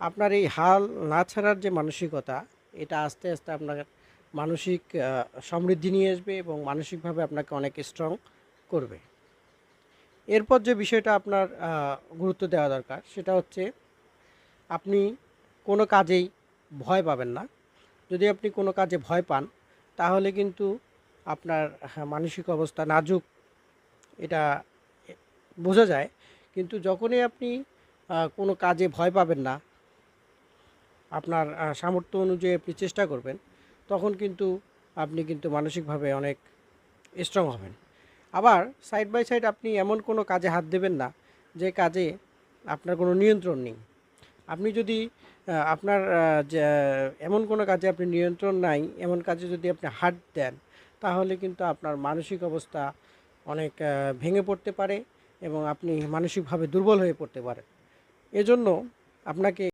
আপনার এই হাল না ছাড়ার যে মানসিকতা, এটা আস্তে আস্তে আপনার মানসিক সমৃদ্ধি নিয়ে আসবে এবং মানসিকভাবে আপনাকে অনেক স্ট্রং করবে। এরপর যে বিষয়টা আপনার গুরুত্ব দেওয়া দরকার সেটা হচ্ছে আপনি কোনো কাজেই ভয় পাবেন না। যদি আপনি কোনো কাজে ভয় পান তাহলে কিন্তু আপনার মানসিক অবস্থা নাজুক, এটা বোঝা যায়। কিন্তু যখনই আপনি কোনো কাজে ভয় পাবেন না, আপনার সামর্থ্য অনুযায়ী আপনি চেষ্টা করবেন, তখন কিন্তু আপনি কিন্তু মানসিকভাবে অনেক স্ট্রং হবেন। আবার সাইড বাই সাইড আপনি এমন কোনো কাজে হাত দেবেন না যে কাজে আপনার কোনো নিয়ন্ত্রণ নেই। আপনি যদি আপনার যে এমন কোনো কাজে আপনি নিয়ন্ত্রণ নাই, এমন কাজে যদি আপনি হাত দেন, তাহলে কিন্তু আপনার মানসিক অবস্থা অনেক ভেঙে পড়তে পারে এবং আপনি মানসিকভাবে দুর্বল হয়ে পড়তে পারেন। এজন্য আপনাকে